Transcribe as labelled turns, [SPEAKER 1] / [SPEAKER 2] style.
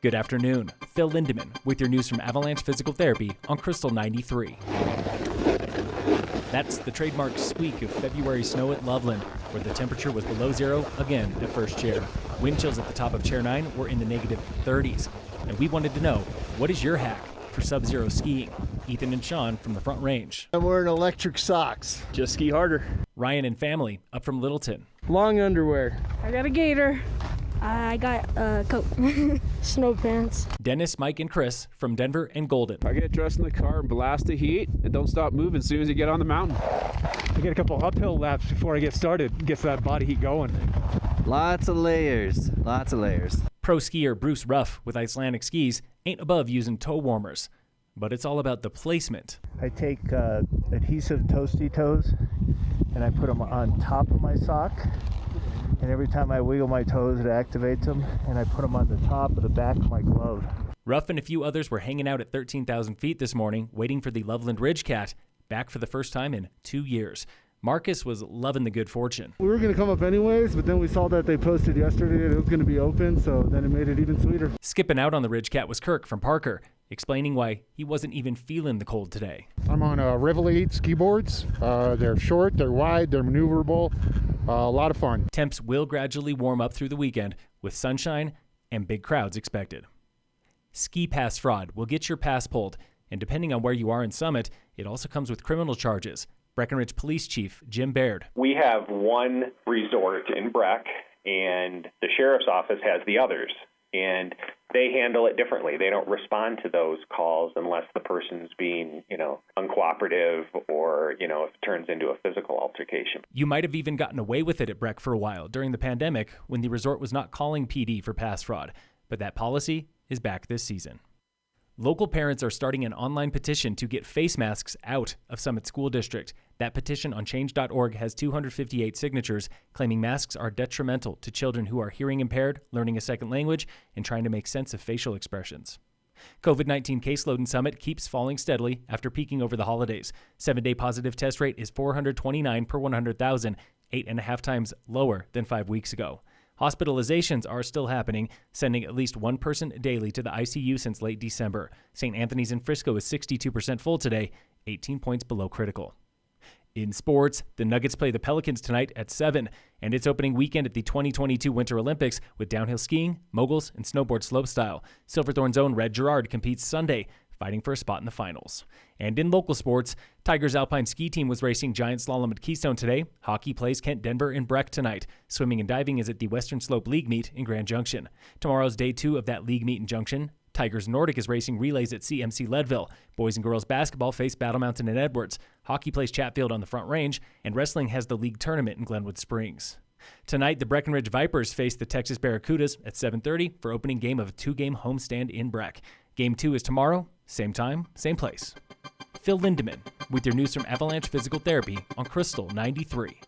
[SPEAKER 1] Good afternoon. Phil Lindemann with your news from Avalanche Physical Therapy on Krystal 93. That's the trademark squeak of February snow at Loveland, where the temperature was below zero again at first chair. Wind chills at the top of chair 9 were in the negative 30s. And we wanted to know, what is your hack for sub-zero skiing? Ethan and Sean from the Front Range.
[SPEAKER 2] I'm wearing electric socks.
[SPEAKER 3] Just ski harder.
[SPEAKER 1] Ryan and family up from Littleton.
[SPEAKER 2] Long underwear.
[SPEAKER 4] I got a gator. I got a coat. Snow pants.
[SPEAKER 1] Dennis, Mike, and Chris from Denver and Golden.
[SPEAKER 3] I get dressed in the car and blast the heat and don't stop moving as soon as you get on the mountain.
[SPEAKER 5] I get a couple uphill laps before I get started. Gets that body heat going.
[SPEAKER 6] Lots of layers.
[SPEAKER 1] Pro skier Bruce Ruff with Icelantic Skis ain't above using toe warmers, but it's all about the placement.
[SPEAKER 7] I take adhesive Toasty Toes and I put them on top of my sock. And every time I wiggle my toes, it activates them, and I put them on the top of the back of my glove.
[SPEAKER 1] Ruff and a few others were hanging out at 13,000 feet this morning, waiting for the Loveland Ridge Cat, back for the first time in 2 years. Marcus was loving the good fortune.
[SPEAKER 8] We were going to come up anyways, but then we saw that they posted yesterday that it was going to be open, so then it made it even sweeter.
[SPEAKER 1] Skipping out on the Ridge Cat was Kirk from Parker, explaining why he wasn't even feeling the cold today.
[SPEAKER 9] I'm on Rivalite ski boards. They're short, they're wide, they're maneuverable. A lot of fun.
[SPEAKER 1] Temps will gradually warm up through the weekend with sunshine and big crowds expected. Ski pass fraud will get your pass pulled, and depending on where you are in Summit, it also comes with criminal charges. Breckenridge Police Chief Jim Baird.
[SPEAKER 10] We have one resort in Breck, and the sheriff's office has the others, and they handle it differently. They don't respond to those calls unless the person's being, uncooperative or, if it turns into a physical altercation.
[SPEAKER 1] You might have even gotten away with it at Breck for a while during the pandemic when the resort was not calling PD for pass fraud, but that policy is back this season. Local parents are starting an online petition to get face masks out of Summit School District. That petition on change.org has 258 signatures claiming masks are detrimental to children who are hearing impaired, learning a second language, and trying to make sense of facial expressions. COVID-19 caseload in Summit keeps falling steadily after peaking over the holidays. 7-day positive test rate is 429 per 100,000, 8.5 times lower than 5 weeks ago. Hospitalizations are still happening, sending at least one person daily to the ICU since late December. St. Anthony's in Frisco is 62% full today, 18 points below critical. In sports, the Nuggets play the Pelicans tonight at 7, and it's opening weekend at the 2022 Winter Olympics with downhill skiing, moguls, and snowboard slopestyle. Silverthorne's own Red Gerard competes Sunday, fighting for a spot in the finals. And in local sports, Tigers Alpine Ski Team was racing giant slalom at Keystone today. Hockey plays Kent Denver and Breck tonight. Swimming and diving is at the Western Slope League Meet in Grand Junction. Tomorrow's day 2 of that league meet in Junction. Tigers Nordic is racing relays at CMC Leadville. Boys and girls basketball face Battle Mountain and Edwards. Hockey plays Chatfield on the Front Range, and wrestling has the league tournament in Glenwood Springs. Tonight, the Breckenridge Vipers face the Texas Barracudas at 7:30 for opening game of a 2-game homestand in Breck. Game 2 is tomorrow, same time, same place. Phil Lindemann with your news from Avalanche Physical Therapy on Krystal 93.